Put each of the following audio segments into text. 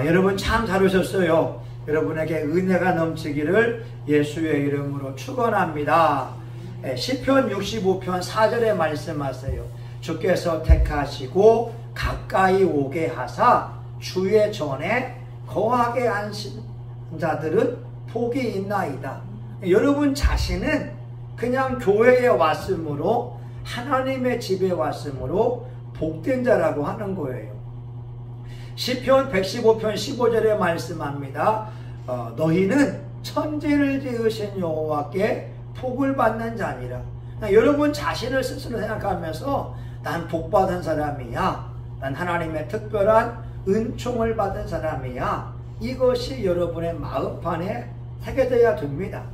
여러분 참 잘 오셨어요. 여러분에게 은혜가 넘치기를 예수의 이름으로 축원합니다. 시편 65편 4절에 말씀하세요. 주께서 택하시고 가까이 오게 하사 주의 전에 거하게 하신 자들은 복이 있나이다. 여러분 자신은 그냥 교회에 왔으므로, 하나님의 집에 왔으므로 복된 자라고 하는 거예요. 시편 115편 15절에 말씀합니다. 너희는 천지를 지으신 여호와께 복을 받는 자니라. 여러분 자신을 스스로 생각하면서 난 복받은 사람이야, 난 하나님의 특별한 은총을 받은 사람이야, 이것이 여러분의 마음판에 새겨져야 됩니다.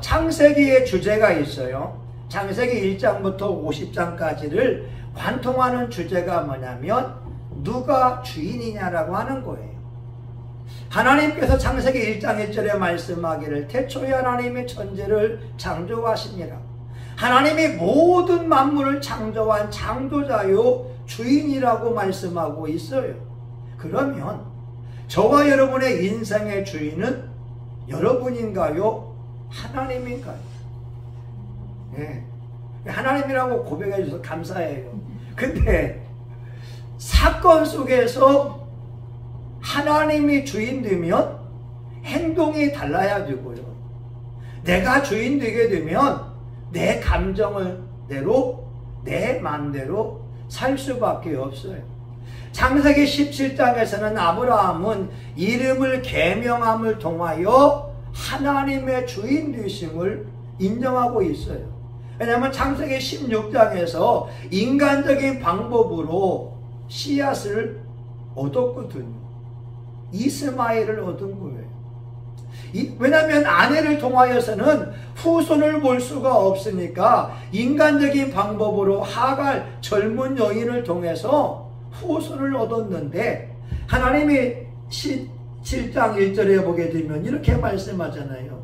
창세기의 주제가 있어요. 창세기 1장부터 50장까지를 관통하는 주제가 뭐냐면 누가 주인이냐라고 하는 거예요. 하나님께서 창세기 1장 1절에 말씀하기를 태초에 하나님이 천지를 창조하시니라. 하나님이 모든 만물을 창조한 창조자요 주인이라고 말씀하고 있어요. 그러면 저와 여러분의 인생의 주인은 여러분인가요? 하나님인가요? 네. 하나님이라고 고백해 주셔서 감사해요. 근데 사건 속에서 하나님이 주인 되면 행동이 달라야지고요. 내가 주인 되게 되면 내 감정대로, 내 마음대로 살 수밖에 없어요. 창세기 17장에서는 아브라함은 이름을 계명함을 통하여 하나님의 주인 되심을 인정하고 있어요. 왜냐하면 창세기 16장에서 인간적인 방법으로 씨앗을 얻었거든요. 이스마엘을 얻은 거예요. 왜냐하면 아내를 통하여서는 후손을 볼 수가 없으니까 인간적인 방법으로 하갈 젊은 여인을 통해서 후손을 얻었는데, 하나님이 7장 1절에 보게 되면 이렇게 말씀하잖아요.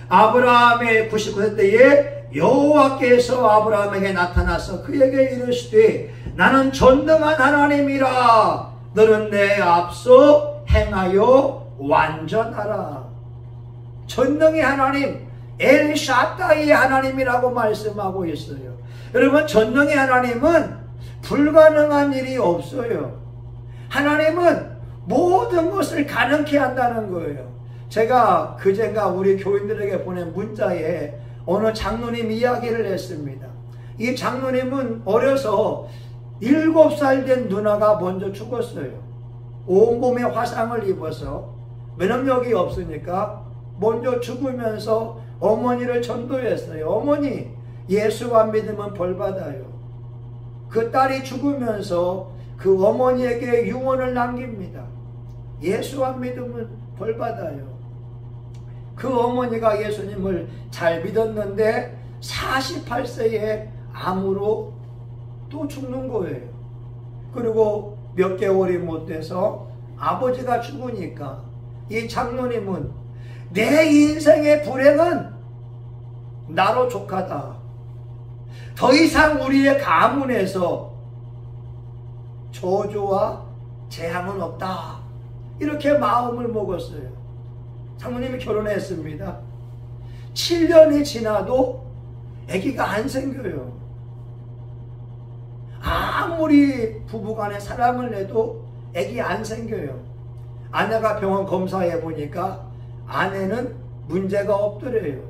아브라함의 99세 때에 여호와께서 아브라함에게 나타나서 그에게 이르시되 나는 전능한 하나님이라. 너는 내 앞서 행하여 완전하라. 전능의 하나님, 엘샤다이의 하나님이라고 말씀하고 있어요. 여러분, 전능의 하나님은 불가능한 일이 없어요. 하나님은 모든 것을 가능케 한다는 거예요. 제가 그젠가 우리 교인들에게 보낸 문자에 어느 장로님 이야기를 했습니다. 이 장로님은 어려서 7살 된 누나가 먼저 죽었어요. 온몸에 화상을 입어서 면역력이 없으니까 먼저 죽으면서 어머니를 전도했어요. 어머니, 예수만 믿으면 벌 받아요. 그 딸이 죽으면서 그 어머니에게 유언을 남깁니다. 예수만 믿으면 벌 받아요. 그 어머니가 예수님을 잘 믿었는데 48세에 암으로 또 죽는 거예요. 그리고 몇 개월이 못 돼서 아버지가 죽으니까 이 장로님은 내 인생의 불행은 나로 족하다. 더 이상 우리의 가문에서 저주와 재앙은 없다. 이렇게 마음을 먹었어요. 장모님이 결혼했습니다. 7년이 지나도 아기가 안 생겨요. 아무리 부부간에 사랑을 내도 아기 안 생겨요. 아내가 병원 검사해 보니까 아내는 문제가 없더래요.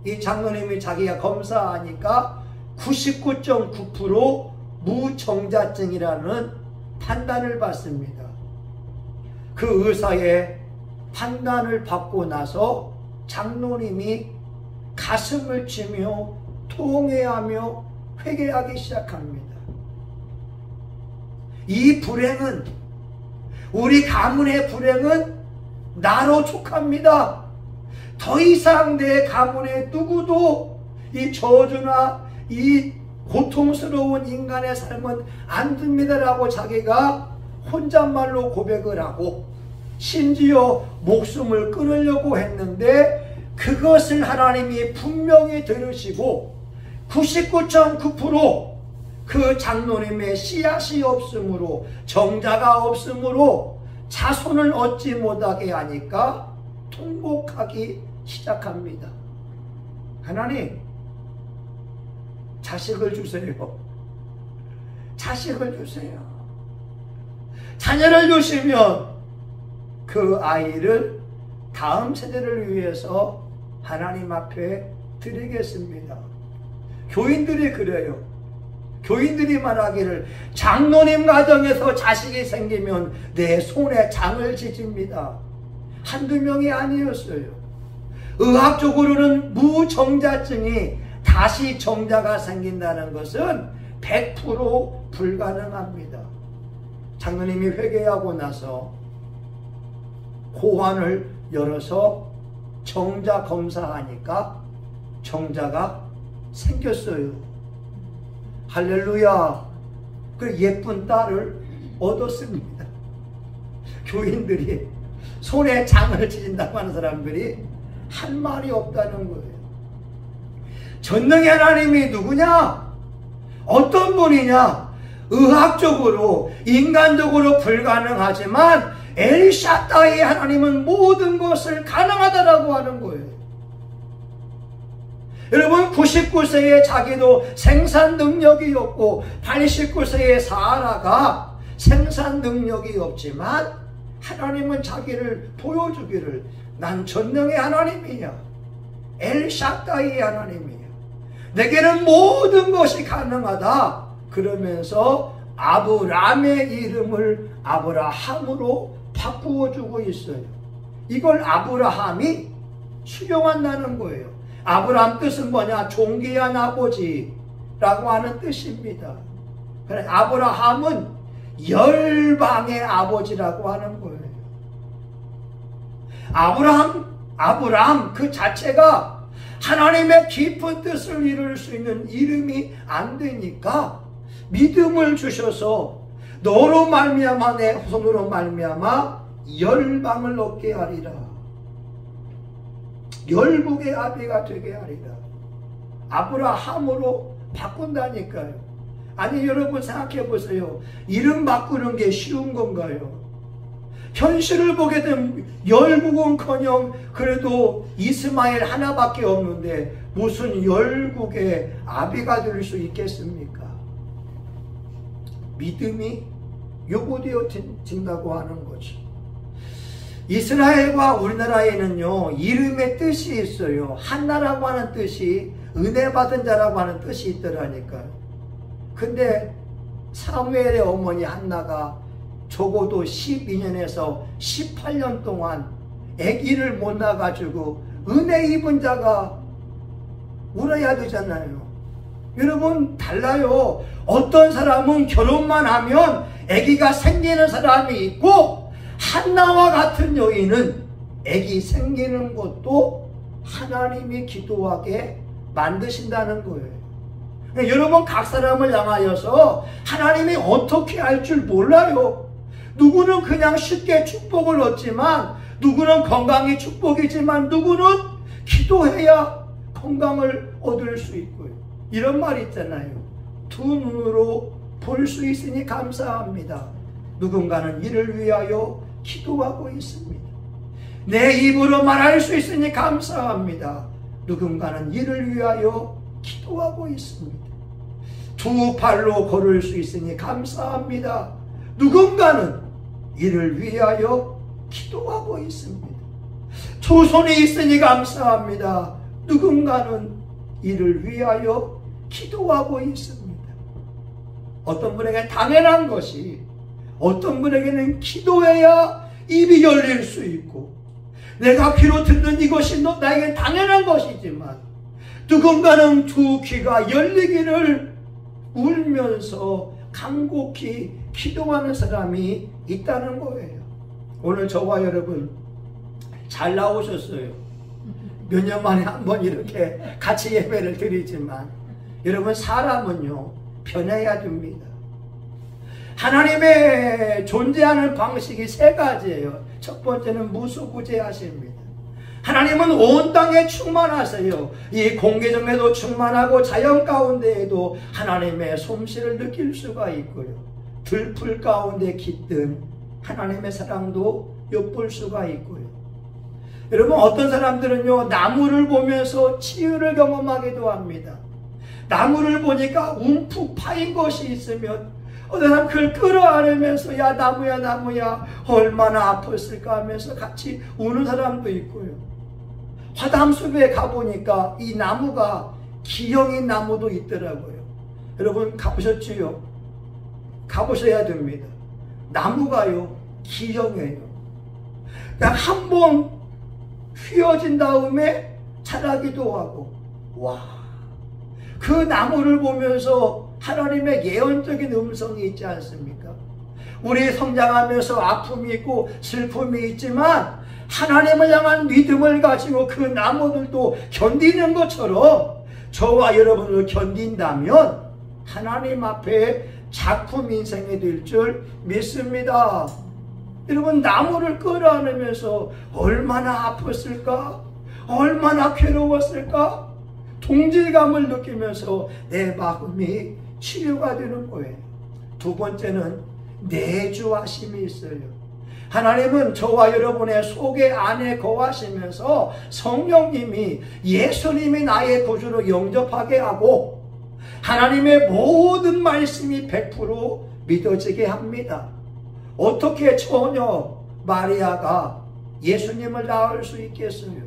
이 장로님이 자기가 검사하니까 99.9% 무정자증이라는 판단을 받습니다. 그 의사의 판단을 받고 나서 장로님이 가슴을 치며 통회하며 회개하기 시작합니다. 이 불행은, 우리 가문의 불행은 나로 족합니다. 더 이상 내 가문에 누구도 이 저주나 이 고통스러운 인간의 삶은 안 됩니다라고 자기가 혼잣말로 고백을 하고 심지어 목숨을 끊으려고 했는데 그것을 하나님이 분명히 들으시고 99.9% 그 장로님의 씨앗이 없으므로, 정자가 없으므로 자손을 얻지 못하게 하니까 통곡하기 시작합니다. 하나님, 자식을 주세요. 자식을 주세요. 자녀를 주시면 그 아이를 다음 세대를 위해서 하나님 앞에 드리겠습니다. 교인들이 그래요. 교인들이 말하기를 장로님 가정에서 자식이 생기면 내 손에 장을 지집니다. 한두 명이 아니었어요. 의학적으로는 무정자증이 다시 정자가 생긴다는 것은 100% 불가능합니다. 장로님이 회개하고 나서 고환을 열어서 정자 검사하니까 정자가 생겼어요. 할렐루야. 그 예쁜 딸을 얻었습니다. 교인들이 손에 장을 지진다고 하는 사람들이 한 말이 없다는 거예요. 전능의 하나님이 누구냐? 어떤 분이냐? 의학적으로 인간적으로 불가능하지만 엘샤다이 하나님은 모든 것을 가능하다라고 하는 거예요. 여러분, 99세의 자기도 생산 능력이 없고 89세의 사라가 생산 능력이 없지만 하나님은 자기를 보여주기를 난 전능의 하나님이야. 엘샤다이 하나님이야. 내게는 모든 것이 가능하다. 그러면서 아브람의 이름을 아브라함으로 바꾸어주고 있어요. 이걸 아브라함이 수용한다는 거예요. 아브라함 뜻은 뭐냐? 존귀한 아버지라고 하는 뜻입니다. 그래, 아브라함은 열방의 아버지라고 하는 거예요. 아브라함 그 자체가 하나님의 깊은 뜻을 이룰 수 있는 이름이 안 되니까 믿음을 주셔서 너로 말미암아 내 후손으로 말미암아 열방을 얻게 하리라. 열국의 아비가 되게 하리라. 아브라함으로 바꾼다니까요. 아니, 여러분 생각해 보세요. 이름 바꾸는 게 쉬운 건가요? 현실을 보게 되면 열국은커녕 그래도 이스마엘 하나밖에 없는데 무슨 열국의 아비가 될 수 있겠습니까? 믿음이 요구되어진다고 하는 거죠. 이스라엘과 우리나라에는요, 이름의 뜻이 있어요. 한나라고 하는 뜻이 은혜 받은 자라고 하는 뜻이 있더라니까요. 근데 사무엘의 어머니 한나가 적어도 12년에서 18년 동안 아기를 못 낳아가지고 은혜 입은 자가 울어야 되잖아요. 여러분, 달라요. 어떤 사람은 결혼만 하면 아기가 생기는 사람이 있고, 한나와 같은 여인은 아기 생기는 것도 하나님이 기도하게 만드신다는 거예요. 여러분, 각 사람을 향하여서 하나님이 어떻게 할 줄 몰라요. 누구는 그냥 쉽게 축복을 얻지만, 누구는 건강이 축복이지만, 누구는 기도해야 건강을 얻을 수 있고요. 이런 말 있잖아요. 두 눈으로 볼 수 있으니 감사합니다. 누군가는 이를 위하여 기도하고 있습니다. 내 입으로 말할 수 있으니 감사합니다. 누군가는 이를 위하여 기도하고 있습니다. 두 발로 걸을 수 있으니 감사합니다. 누군가는 이를 위하여 기도하고 있습니다. 두 손이 있으니 감사합니다. 누군가는 이를 위하여 기도하고 있습니다. 어떤 분에게 당연한 것이, 어떤 분에게는 기도해야 입이 열릴 수 있고, 내가 귀로 듣는 이것이 나에게 당연한 것이지만, 누군가는 두 귀가 열리기를 울면서 간곡히 기도하는 사람이 있다는 거예요. 오늘 저와 여러분 잘 나오셨어요. 몇 년 만에 한 번 이렇게 같이 예배를 드리지만, 여러분, 사람은요 변해야 됩니다. 하나님의 존재하는 방식이 세 가지예요. 첫 번째는 무소부재하십니다. 하나님은 온 땅에 충만하세요. 이 공기중에도 충만하고 자연 가운데에도 하나님의 솜씨를 느낄 수가 있고요. 들풀 가운데 깃든 하나님의 사랑도 엿볼 수가 있고요. 여러분, 어떤 사람들은요, 나무를 보면서 치유를 경험하기도 합니다. 나무를 보니까 움푹 파인 것이 있으면 어떤 사람 그걸 끌어안으면서 야 나무야 나무야 얼마나 아팠을까 하면서 같이 우는 사람도 있고요. 화담숲에 가보니까 이 나무가 기형인 나무도 있더라고요. 여러분 가보셨지요? 가보셔야 됩니다. 나무가요 기형이에요. 그냥 한 번 휘어진 다음에 자라기도 하고, 와, 그 나무를 보면서 하나님의 예언적인 음성이 있지 않습니까? 우리 성장하면서 아픔이 있고 슬픔이 있지만 하나님을 향한 믿음을 가지고 그 나무들도 견디는 것처럼 저와 여러분을 견딘다면 하나님 앞에 작품 인생이 될 줄 믿습니다. 여러분, 나무를 끌어안으면서 얼마나 아팠을까? 얼마나 괴로웠을까? 동질감을 느끼면서 내 마음이 치유가 되는 거예요. 두 번째는 내주하심이 있어요. 하나님은 저와 여러분의 속에 안에 거하시면서 성령님이 예수님이 나의 구주로 영접하게 하고 하나님의 모든 말씀이 100% 믿어지게 합니다. 어떻게 처녀 마리아가 예수님을 낳을 수 있겠어요?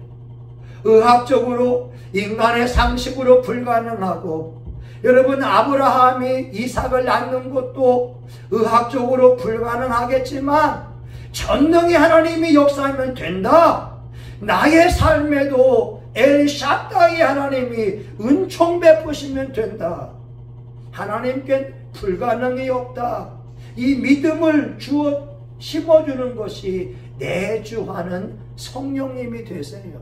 의학적으로 인간의 상식으로 불가능하고, 여러분 아브라함이 이삭을 낳는 것도 의학적으로 불가능하겠지만 전능히 하나님이 역사하면 된다. 나의 삶에도 엘샤다이 하나님이 은총 베푸시면 된다. 하나님께 불가능이 없다. 이 믿음을 심어주는 것이 내주하는 성령님이 되세요.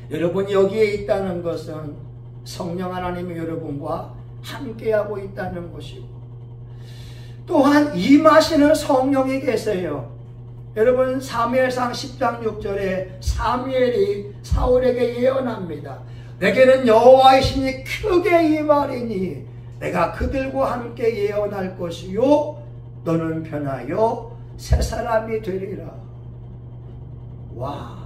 여러분 여기에 있다는 것은 성령 하나님이 여러분과 함께하고 있다는 것이고, 또한 임하시는 성령이 계세요. 여러분 사무엘상 10장 6절에 사무엘이 사울에게 예언합니다. 내게는 여호와의 신이 크게 임하리니 내가 그들과 함께 예언할 것이요 너는 변하여 새 사람이 되리라. 와,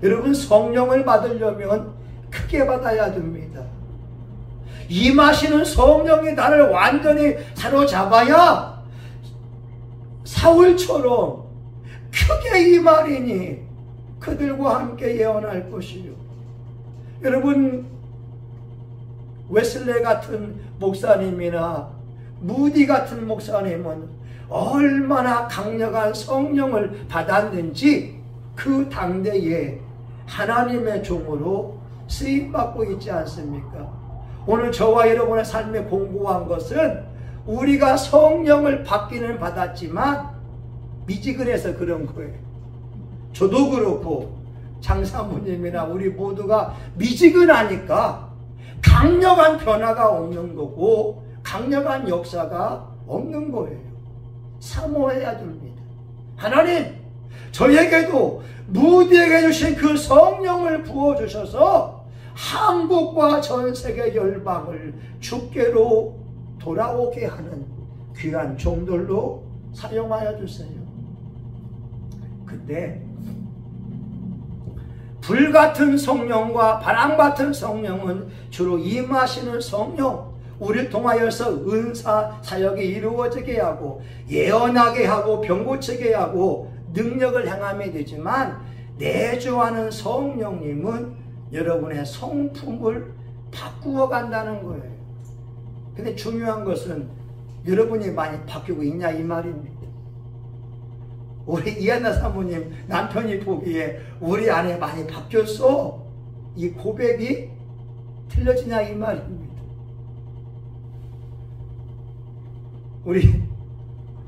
여러분 성령을 받으려면 크게 받아야 됩니다. 임하시는 성령이 나를 완전히 사로잡아야 사울처럼 크게 임하리니 그들과 함께 예언할 것이요. 여러분 웨슬레 같은 목사님이나 무디 같은 목사님은 얼마나 강력한 성령을 받았는지 그 당대에 하나님의 종으로 쓰임받고 있지 않습니까? 오늘 저와 여러분의 삶에 공부한 것은 우리가 성령을 받기는 받았지만 미지근해서 그런 거예요. 저도 그렇고 장사모님이나 우리 모두가 미지근하니까 강력한 변화가 없는 거고 강력한 역사가 없는 거예요. 사모해야 됩니다. 하나님, 저에게도 무디에게 주신 그 성령을 부어주셔서 한국과 전 세계 열방을 주께로 돌아오게 하는 귀한 종들로 사용하여 주세요. 근데 불같은 성령과 바람같은 성령은 주로 임하시는 성령, 우리를 통하여서 은사 사역이 이루어지게 하고 예언하게 하고 병 고치게 하고 능력을 행함이 되지만, 내주하는 성령님은 여러분의 성품을 바꾸어 간다는 거예요. 근데 중요한 것은 여러분이 많이 바뀌고 있냐 이 말입니다. 우리 이한나 사모님 남편이 보기에 우리 안에 많이 바뀌었어, 이 고백이 틀려지냐 이 말입니다. 우리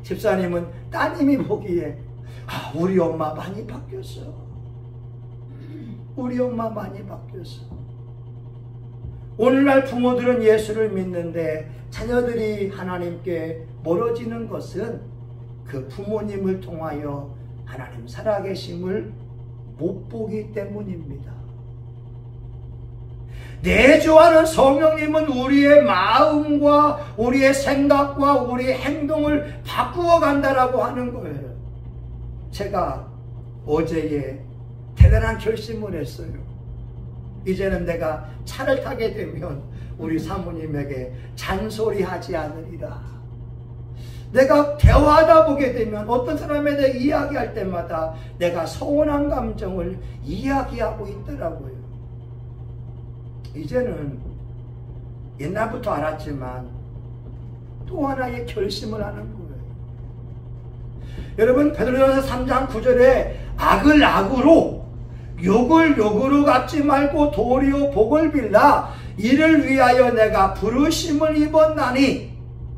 집사님은 따님이 보기에 우리 엄마 많이 바뀌었어, 우리 엄마 많이 바뀌었어. 오늘날 부모들은 예수를 믿는데 자녀들이 하나님께 멀어지는 것은 그 부모님을 통하여 하나님 살아계심을 못 보기 때문입니다. 내주하는 성령님은 우리의 마음과 우리의 생각과 우리의 행동을 바꾸어 간다라고 하는 거예요. 제가 어제에 대단한 결심을 했어요. 이제는 내가 차를 타게 되면 우리 사모님에게 잔소리하지 않으리라. 내가 대화하다 보게 되면 어떤 사람에 대해 이야기할 때마다 내가 서운한 감정을 이야기하고 있더라고요. 이제는 옛날부터 알았지만 또 하나의 결심을 하는 거예요. 여러분, 베드로전서 3장 9절에 악을 악으로 욕을 욕으로 갚지 말고 도리어 복을 빌라. 이를 위하여 내가 부르심을 입었나니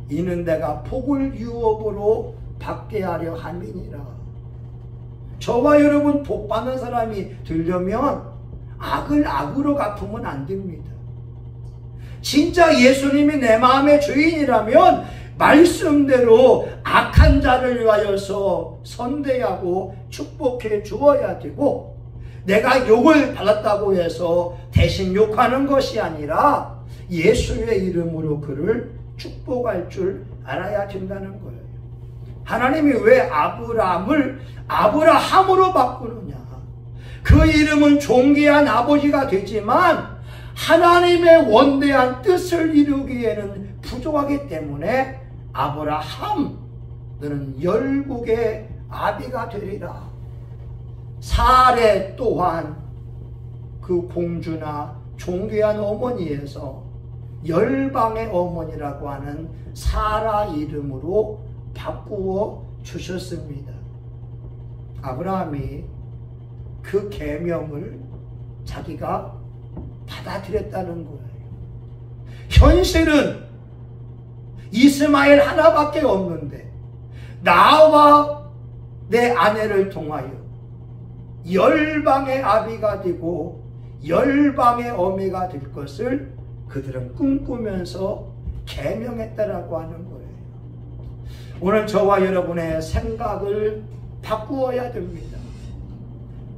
이는 내가 복을 유업으로 받게 하려 함이니라. 저와 여러분 복 받는 사람이 되려면 악을 악으로 갚으면 안 됩니다. 진짜 예수님이 내 마음의 주인이라면 말씀대로 악한 자를 위하여서 선대하고 축복해 주어야 되고, 내가 욕을 받았다고 해서 대신 욕하는 것이 아니라 예수의 이름으로 그를 축복할 줄 알아야 된다는 거예요. 하나님이 왜 아브라함을 아브라함으로 바꾸느냐? 그 이름은 존귀한 아버지가 되지만 하나님의 원대한 뜻을 이루기에는 부족하기 때문에 아브라함, 너는 열국의 아비가 되리라. 사레 또한 그 공주나 존귀한 어머니에서 열방의 어머니라고 하는 사라 이름으로 바꾸어 주셨습니다. 아브라함이 그 계명을 자기가 받아들였다는 거예요. 현실은 이스마엘 하나밖에 없는데 나와 내 아내를 통하여 열방의 아비가 되고 열방의 어미가 될 것을 그들은 꿈꾸면서 계명했다라고 하는 거예요. 오늘 저와 여러분의 생각을 바꾸어야 됩니다.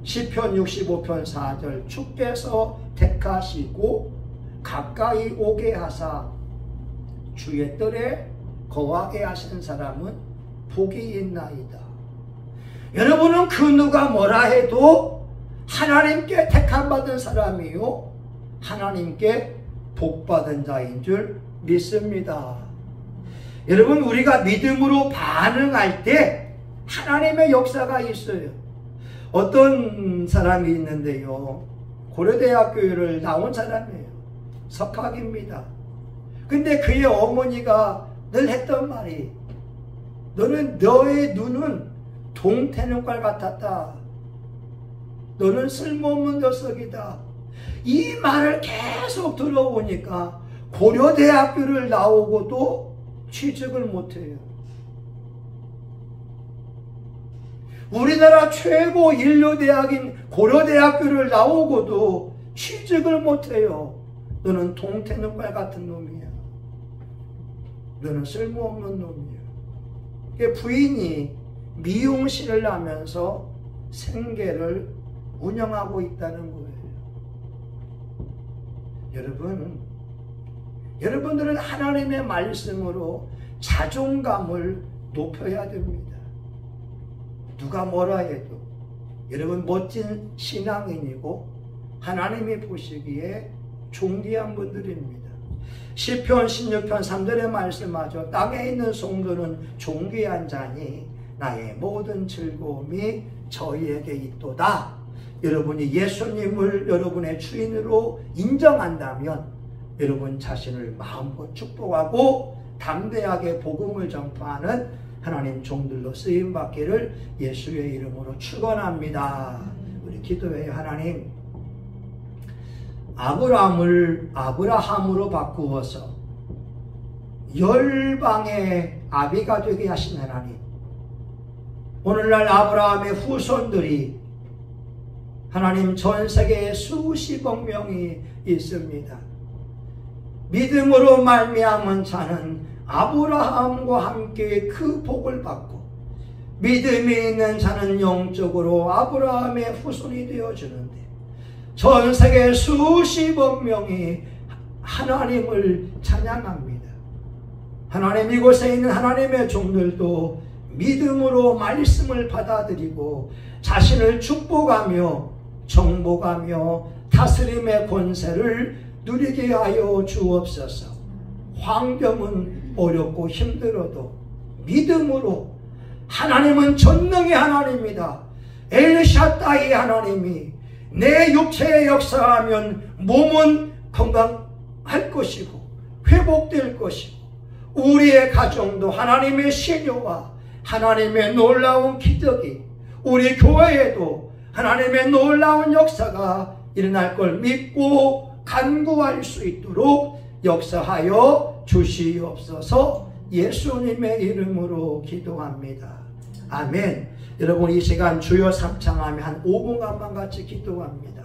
시편 65편 4절 주께서 택하시고 가까이 오게 하사 주의 뜰에 거하게 하신 사람은 복이 있나이다. 여러분은 그 누가 뭐라 해도 하나님께 택함받은 사람이요 하나님께 복받은 자인 줄 믿습니다. 여러분, 우리가 믿음으로 반응할 때 하나님의 역사가 있어요. 어떤 사람이 있는데요, 고려대학교를 나온 사람이에요. 석학입니다. 근데 그의 어머니가 늘 했던 말이, 너의 눈은 동태눈깔 같았다. 너는 쓸모없는 녀석이다. 이 말을 계속 들어보니까 고려대학교를 나오고도 취직을 못해요. 우리나라 최고 인류대학인 고려대학교를 나오고도 취직을 못해요. 너는 동태눈깔 같은 놈이야. 너는 쓸모없는 놈이야. 부인이 미용실을 하면서 생계를 운영하고 있다는 거예요. 여러분들은 하나님의 말씀으로 자존감을 높여야 됩니다. 누가 뭐라 해도 여러분 멋진 신앙인이고 하나님이 보시기에 존귀한 분들입니다. 시편 16편 3절의 말씀하죠. 땅에 있는 성도는 존귀한 자니 나의 모든 즐거움이 저희에게 있도다. 여러분이 예수님을 여러분의 주인으로 인정한다면 여러분 자신을 마음껏 축복하고 담대하게 복음을 전파하는 하나님 종들로 쓰임받기를 예수의 이름으로 축원합니다. 우리 기도해요. 하나님, 아브라함으로 바꾸어서 열방의 아비가 되게 하신 하나님, 오늘날 아브라함의 후손들이 하나님 전 세계에 수십억 명이 있습니다. 믿음으로 말미암은 자는 아브라함과 함께 그 복을 받고, 믿음이 있는 자는 영적으로 아브라함의 후손이 되어주는데, 전 세계 수십억 명이 하나님을 찬양합니다. 하나님, 이곳에 있는 하나님의 종들도 믿음으로 말씀을 받아들이고 자신을 축복하며 정복하며 다스림의 권세를 누리게 하여 주옵소서. 환경은 어렵고 힘들어도 믿음으로, 하나님은 전능의 하나님이다, 엘샤다이 하나님이 내 육체에 역사하면 몸은 건강할 것이고 회복될 것이고, 우리의 가정도 하나님의 신유와 하나님의 놀라운 기적이, 우리 교회에도 하나님의 놀라운 역사가 일어날 걸 믿고 간구할 수 있도록 역사하여 주시옵소서. 예수님의 이름으로 기도합니다. 아멘. 여러분, 이 시간 주여 삼창하며 한 5분간만 같이 기도합니다.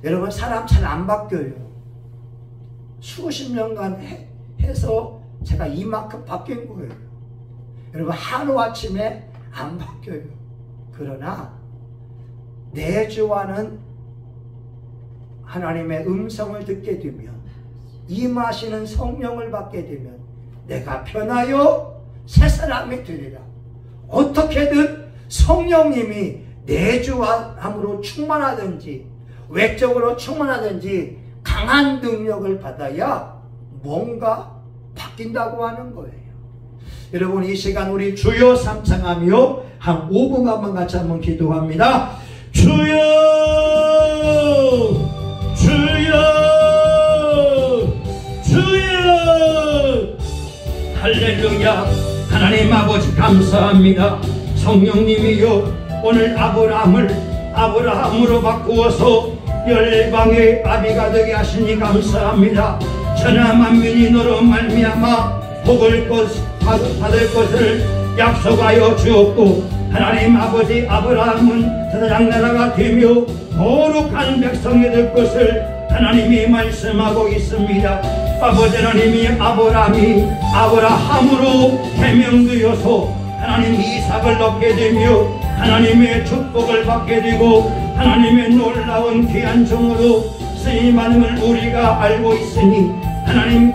여러분, 사람 잘 안 바뀌어요. 수십 년간 해서 제가 이만큼 바뀐 거예요. 여러분, 하루아침에 안 바뀌어요. 그러나 내주와는 하나님의 음성을 듣게 되면, 임하시는 성령을 받게 되면 내가 변하여 새 사람이 되리라. 어떻게든 성령님이 내주함으로 충만하든지 외적으로 충만하든지 강한 능력을 받아야 뭔가 바뀐다고 하는 거예요. 여러분, 이 시간 우리 주여 삼창하며 한 5분간만 같이 한번 기도합니다. 주여, 주여, 주여. 할렐루야. 하나님 아버지 감사합니다. 성령님이여, 오늘 아브라함으로 바꾸어서 열방의 아비가 되게 하시니 감사합니다. 천하 만민이 너로 말미암아 복을 받을 것을 약속하여 주었고, 하나님 아버지, 아브라함은 제사장나라가 되며 거룩한 백성이 될 것을 하나님이 말씀하고 있습니다. 아버지 하나님이 아브라함으로 개명되어서 하나님 이삭을 얻게 되며 하나님의 축복을 받게 되고 하나님의 놀라운 귀한 종으로 쓰임받음을 우리가 알고 있으니, 하나님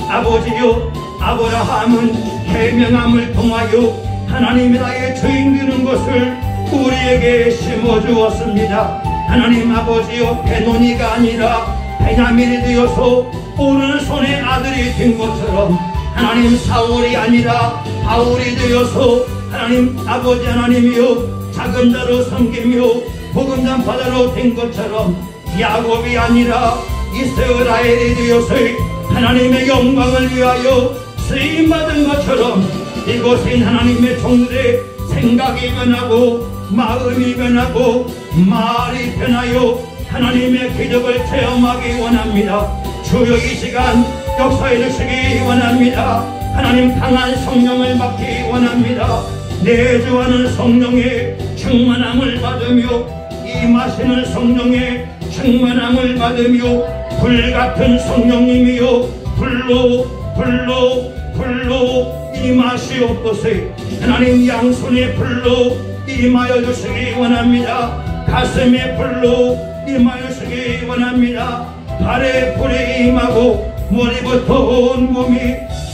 아버지여, 아브라함은 계명함을 통하여 하나님이 나의 주인 되는 것을 우리에게 심어주었습니다. 하나님 아버지여, 베노니가 아니라 베냐민이 되어서 오른손의 아들이 된 것처럼, 하나님 사울이 아니라 바울이 되어서 하나님 아버지 하나님이여 작은 자로 섬기며 복음 전파자로 된 것처럼, 야곱이 아니라 이스라엘이 되어서 하나님의 영광을 위하여 쓰임받은 것처럼, 이곳은 하나님의 종들의 생각이 변하고 마음이 변하고 말이 변하여 하나님의 기적을 체험하기 원합니다. 주여, 이 시간 역사해 주시기 원합니다. 하나님 강한 성령을 받기 원합니다. 내주하는 성령의 충만함을 받으며 임하시는 성령의 충만함을 받으며 불같은 성령님이여 불로 임하시옵소서. 하나님 양손의 불로 임하여 주시기 원합니다. 가슴의 불로 임하여 주시기 원합니다. 발에 불에 임하고 머리부터 온 몸이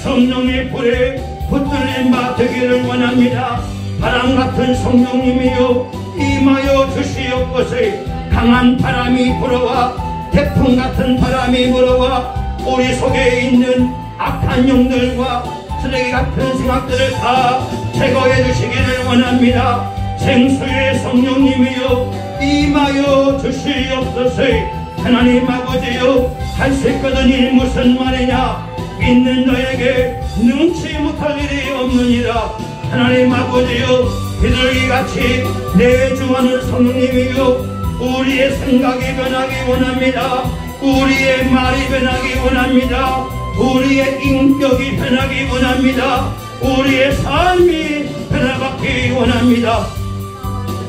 성령의 불에 붙들린 바 되기를 원합니다. 바람같은 성령님이여 임하여 주시옵소서. 강한 바람이 불어와 태풍같은 바람이 불어와 우리 속에 있는 악한 영들과 쓰레기 같은 생각들을 다 제거해 주시기를 원합니다. 생수의 성령님이여 임하여 주시옵소서. 하나님 아버지여, 할 수 있거든 이 무슨 말이냐, 믿는 너에게 능치 못할 일이 없느니라. 하나님 아버지여, 비둘기같이 내주하는 성령님이여 우리의 생각이 변하기 원합니다. 우리의 말이 변하기 원합니다. 우리의 인격이 변하기 원합니다. 우리의 삶이 변화받기 원합니다.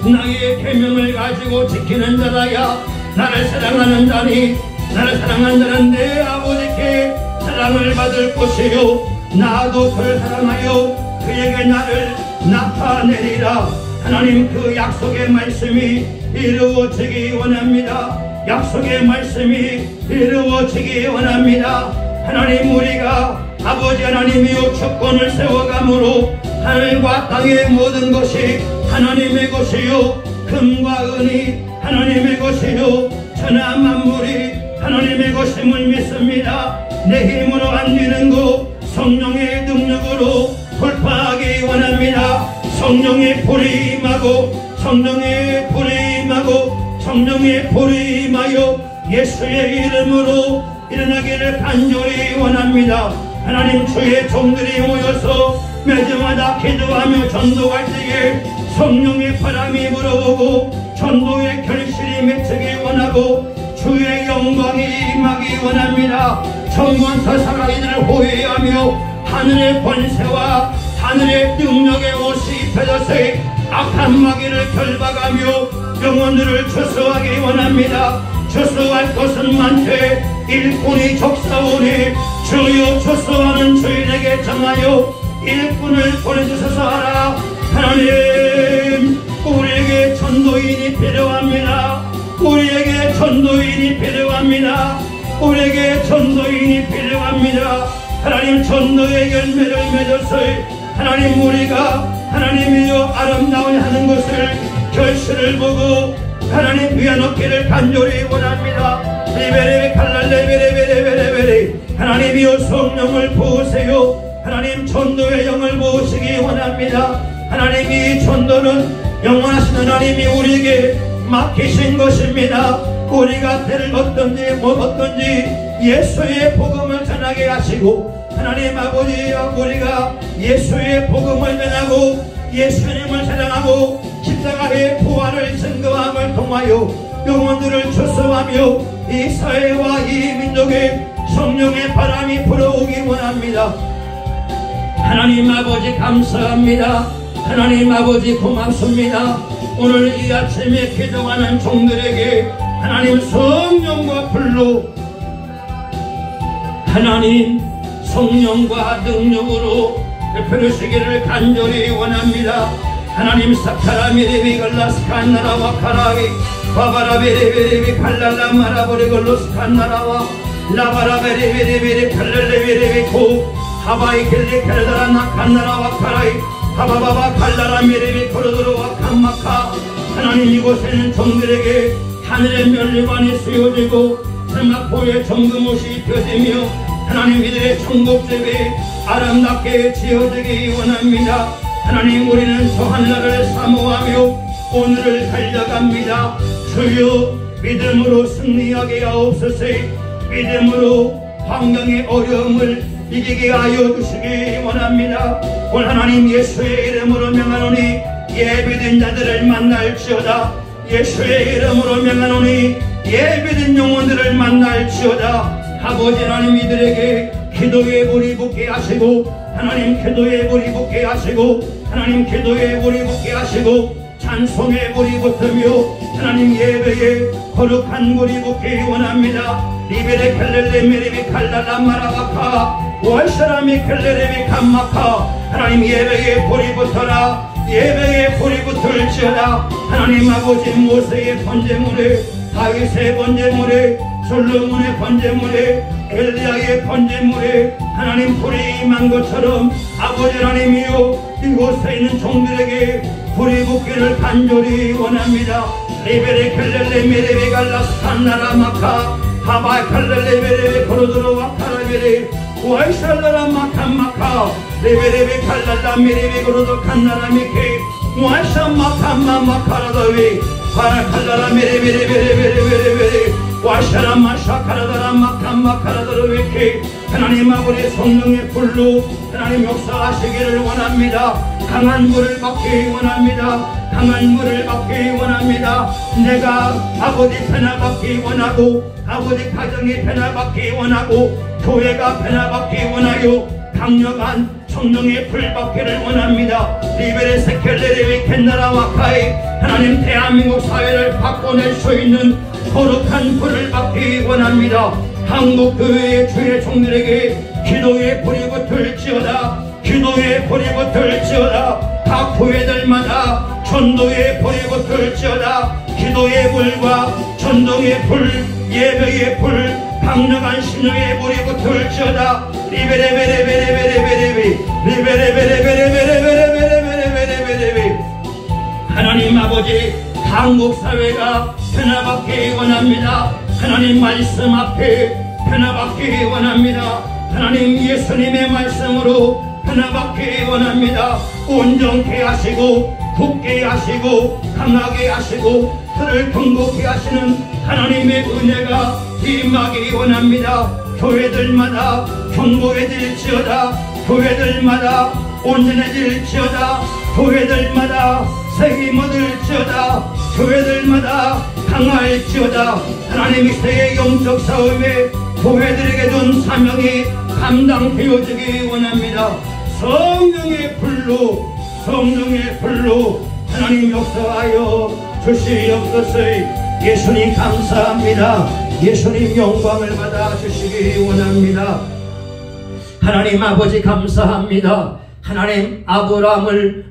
나의 계명을 가지고 지키는 자라야 나를 사랑하는 자니, 나를 사랑하는 자는 내 아버지께 사랑을 받을 것이요 나도 그를 사랑하여 그에게 나를 나타내리라. 하나님, 그 약속의 말씀이 이루어지기 원합니다. 약속의 말씀이 이루어지기 원합니다. 하나님, 우리가 아버지 하나님이여 주권을 세워가므로 하늘과 땅의 모든 것이 하나님의 것이요 금과 은이 하나님의 것이요 천하 만물이 하나님의 것임을 믿습니다. 내 힘으로 안 되는 것 성령의 능력으로 돌파하기 원합니다. 성령의 불이 임하고 성령의 불이 임하고 성령의 불이 임하여 예수의 이름으로 일어나기를 간절히 원합니다. 하나님, 주의 종들이 모여서 매주마다 기도하며 전도할 때에 성령의 바람이 불어오고 전도의 결실이 맺히기 원하고 주의 영광이 임하기 원합니다. 정권사 사가이들을 호위하며 하늘의 권세와 하늘의 능력의 옷이 입혀져서 악한 마귀를 결박하며 영혼들을 추수하기 원합니다. 추수할 것은 많되 일꾼이 적사오니 주여 추수하는 주인에게 정하여 일꾼을 보내주셔서 하라. 하나님, 우리에게 전도인이 필요합니다. 우리에게 전도인이 필요합니다. 우리에게 전도인이 필요합니다. 하나님, 전도의 열매를 맺어서 하나님, 우리가 하나님이여 아름다운 하는 것을 결실을 보고 하나님 위안없기를 간절히 원합니다. 리베레베 칼랄레베레베레베레베레 하나님이여 성령을 부으세요. 하나님, 전도의 영을 부으시기 원합니다. 하나님, 이 전도는 영원하신 하나님이 우리에게 맡기신 것입니다. 우리가 때를 얻든지 못 얻든지 예수의 복음을 전하게 하시고 하나님 아버지, 우리가 예수의 복음을 전하고 예수님을 사랑하고 십자가의 부활을 증거함을 통하여 영혼들을 추수하며 이 사회와 이 민족에 성령의 바람이 불어오기 원합니다. 하나님 아버지, 감사합니다. 하나님 아버지, 고맙습니다. 오늘 이 아침에 기도하는 종들에게 하나님 성령과 불로 하나님 성령과 능력으로 베푸시기를 간절히 원합니다. 하나님, 사카라미리비 갈라스칸나라와 카라비 바바라비리비리비 칼랄라 마라보리 걸로스칸나라와 라바라베리비리비리 칼랄레비리비코 하바이 켈리 켈다라나 칸나라와 카라이 하바바바 칼라라미리비 코르도로와 칸마카. 하나님, 이곳에는 종들에게 하늘의 면류관이 씌워지고 세마포의 정금옷이 입혀지며 하나님, 이들의 천국집이 아름답게 지어지기 원합니다. 하나님, 우리는 저 하늘을 사모하며 오늘을 달려갑니다. 주여, 믿음으로 승리하게 하옵소서. 믿음으로 환경의 어려움을 이기게 하여 주시기 원합니다. 오늘 하나님, 예수의 이름으로 명하노니 예비된 자들을 만날지어다. 예수의 이름으로 명하노니 예비된 영혼들을 만날지어다. 아버지 하나님, 이들에게 기도의 불이 붙게 하시고 하나님, 기도의 불이 붙게 하시고 하나님, 기도의 불이 붙게 하시고 찬송의 불이 붙으며 하나님, 예배의 거룩한 불이 붙기 원합니다. 리베레 켈렐레미리비 칼랄라 마라바카 월사람이 켈레레비 칸마카. 하나님, 예배의 불이 붙어라. 예배의 불이 붙을지어다. 하나님 아버지, 모세의 번제물에 다윗의 번제물에 솔로몬의 번제물에 엘리야의 번제물에 하나님 불이 임한 것처럼 아버지 하나님이요, 이곳에 있는 종들에게 불이 붙기를 간절히 원합니다. 리베레 켈렐레 미레베 갈라스칸나라 마카 하바 칼렐레베레 코로도로와 카라베레 와이살라라 마칸마카 레베레베 칼랄라 미레베 코로도 칸나라 미케 와이샤마칸마마카라다위 파라 칼라라 미레베레베레베레베레 와샤라마샤카라다라마칸마카라다르웨케. 하나님 아버지, 성령의 불로 하나님 역사하시기를 원합니다. 강한 물을 받기 원합니다. 강한 물을 받기 원합니다. 내가 아버지 변화받기 원하고 아버지 가정이 변화받기 원하고 교회가 변화받기 원하여 강력한 성령의 불 받기를 원합니다. 리베레 세켈레레비 켄나라와 카이. 하나님, 대한민국 사회를 바꿔낼 수 있는 거룩한 불을 받기 원합니다. 한국교회의 주의 종들에게 기도의 불이 붙을지어다. 기도의 불이 붙을지어다. 각 교회들마다 전도의 불이 붙을지어다. 기도의 불과 전동의 불, 예배의 불, 강력한 신령의 불이 붙을지어다. 리베레베레베레베레베레베 리베레베레베레베레베레베레베레베레베레. 하나님 아버지, 한국 사회가 변화받기 원합니다. 하나님 말씀 앞에 변화받기 원합니다. 하나님 예수님의 말씀으로 변화받기 원합니다. 온전케 하시고 굳게 하시고 강하게 하시고 그를 경고케 하시는 하나님의 은혜가 임하기 원합니다. 교회들마다 경고해질지어다. 교회들마다 온전해질지어다. 교회들마다 세기 얻을지어다. 교회들마다 강할지어다. 하나님 이 세계 영적 싸움에 교회들에게 준 사명이 감당되어지기 원합니다. 성령의 불로, 성령의 불로 하나님 역사하여 주시옵소서. 예수님 감사합니다. 예수님 영광을 받아 주시기 원합니다. 하나님 아버지 감사합니다. 하나님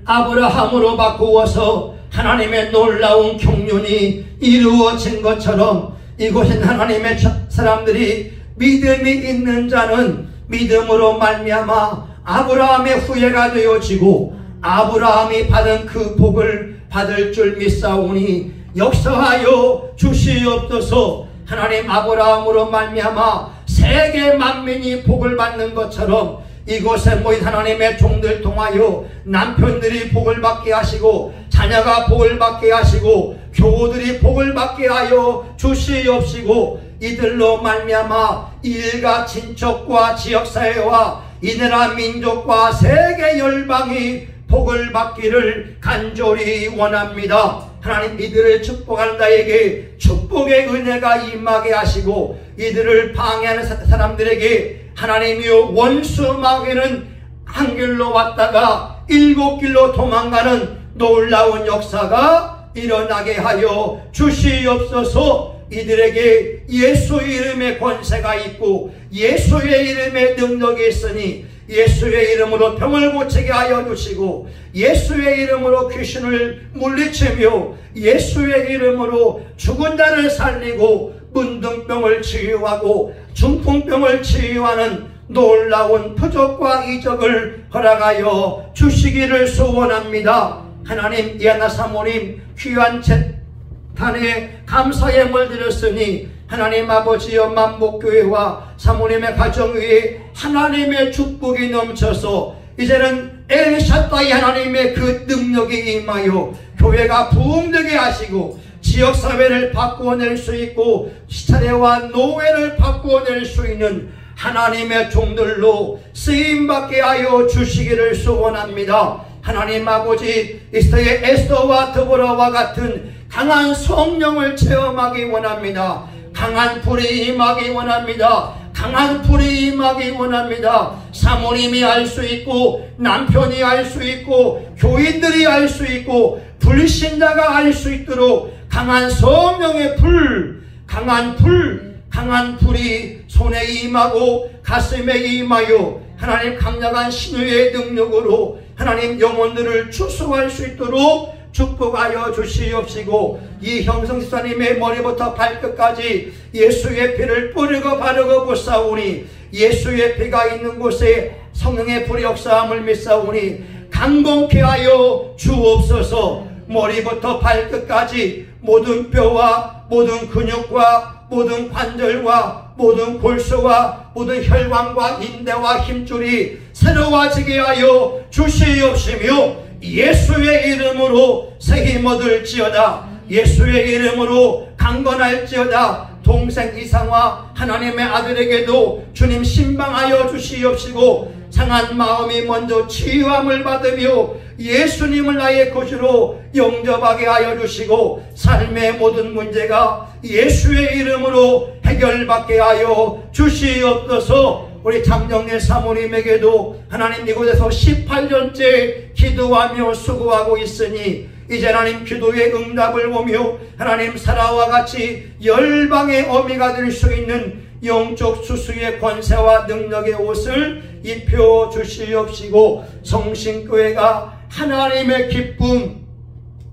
아브라함으로 바꾸어서 하나님의 놀라운 경륜이 이루어진 것처럼 이곳엔 하나님의 사람들이 믿음이 있는 자는 믿음으로 말미암아 아브라함의 후예가 되어지고 아브라함이 받은 그 복을 받을 줄 믿사오니 역사하여 주시옵소서. 하나님 아브라함으로 말미암아 세계 만민이 복을 받는 것처럼 이곳에 모인 하나님의 종들 통하여 남편들이 복을 받게 하시고 자녀가 복을 받게 하시고 교우들이 복을 받게 하여 주시옵시고 이들로 말미암아 일가 친척과 지역사회와 이 나라 민족과 세계 열방이 복을 받기를 간절히 원합니다. 하나님 이들을 축복하는 자에게 축복의 은혜가 임하게 하시고 이들을 방해하는 사람들에게 하나님이여 원수 마귀는 한 길로 왔다가 7길로 도망가는 놀라운 역사가 일어나게 하여 주시옵소서. 이들에게 예수의 이름의 권세가 있고 예수의 이름의 능력이 있으니 예수의 이름으로 병을 고치게 하여 주시고 예수의 이름으로 귀신을 물리치며 예수의 이름으로 죽은 자를 살리고 문둥병을 치유하고 중풍병을 치유하는 놀라운 표적과 이적을 허락하여 주시기를 소원합니다. 하나님 이하나 사모님 귀한 재탄에 감사의 물 드렸으니 하나님 아버지여 만복교회와 사모님의 가정 위에 하나님의 축복이 넘쳐서 이제는 엘샤다이 하나님의 그 능력이 임하여 교회가 부흥되게 하시고 지역사회를 바꾸어낼 수 있고 시차례와 노예를 바꾸어낼 수 있는 하나님의 종들로 쓰임받게 하여 주시기를 소원합니다. 하나님 아버지 이스라엘 에스더와 드보라와 같은 강한 성령을 체험하기 원합니다. 강한 불이 임하기 원합니다. 강한 불이 임하기 원합니다. 사모님이 알 수 있고 남편이 알 수 있고 교인들이 알 수 있고 불신자가 알 수 있도록 강한 성령의 불, 강한 불이 손에 임하고 가슴에 임하여 하나님 강력한 신유의 능력으로 하나님 영혼들을 추수할 수 있도록 축복하여 주시옵시고 이 형성집사님의 머리부터 발끝까지 예수의 피를 뿌리고 바르고 부사오니 예수의 피가 있는 곳에 성령의 불이 역사함을 믿사오니 강건케 하여 주옵소서. 머리부터 발끝까지 모든 뼈와 모든 근육과 모든 관절과 모든 골수와 모든 혈관과 인대와 힘줄이 새로워지게 하여 주시옵시며 예수의 이름으로 새힘 얻을지어다. 예수의 이름으로 강건할지어다. 동생 이상화 하나님의 아들에게도 주님 신방하여 주시옵시고 상한 마음이 먼저 치유함을 받으며 예수님을 나의 거주로 영접하게 하여 주시고 삶의 모든 문제가 예수의 이름으로 해결받게 하여 주시옵소서. 우리 장정례 사모님에게도 하나님 이곳에서 18년째 기도하며 수고하고 있으니 이제 하나님 기도의 응답을 보며 하나님 사라와 같이 열방의 어미가 될 수 있는 영적 수수의 권세와 능력의 옷을 입혀 주시옵시고 성신교회가 하나님의 기쁨,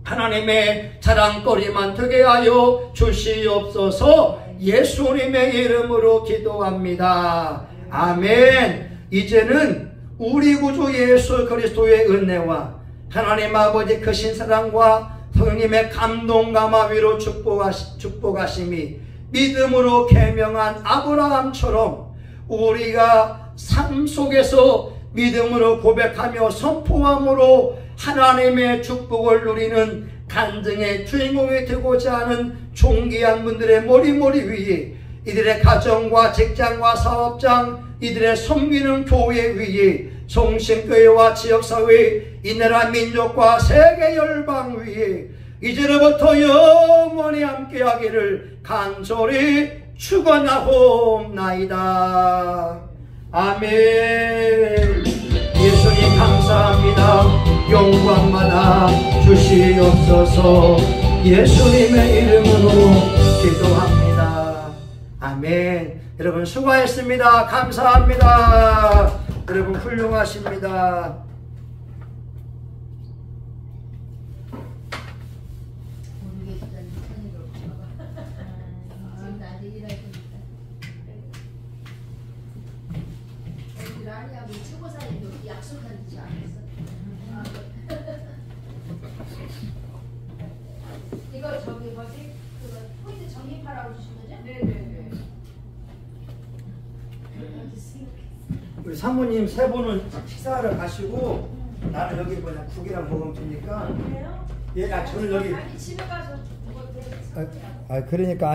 하나님의 자랑거리만 되게 하여 주시옵소서. 예수님의 이름으로 기도합니다. 아멘. 이제는 우리 구주 예수 그리스도의 은혜와 하나님 아버지 크신 사랑과 성령님의 감동감화 위로 축복하심이 믿음으로 계명한 아브라함처럼 우리가 삶 속에서 믿음으로 고백하며 선포함으로 하나님의 축복을 누리는 간증의 주인공이 되고자 하는 존귀한 분들의 머리머리 위에, 이들의 가정과 직장과 사업장, 이들의 섬기는 교회 위에, 성신교회와 지역사회, 이 나라 민족과 세계 열방 위에 이제로부터 영원히 함께하기를 간절히 축원하옵나이다. 아멘. 예수님 감사합니다. 영광마다 주시옵소서. 예수님의 이름으로 기도합니다. 아멘. 여러분 수고하셨습니다. 감사합니다. 여러분 훌륭하십니다. 이거 저기 뭐지? 그거 포인트 정립하라고 주신 거죠? 네네네. 우리 사모님 세 분은 식사하러 가시고 나는 여기 뭐냐 국이랑 먹으면 되니까. 그래요? 예, 저는 여기. 아니 집에 가서 뭐 그러니까.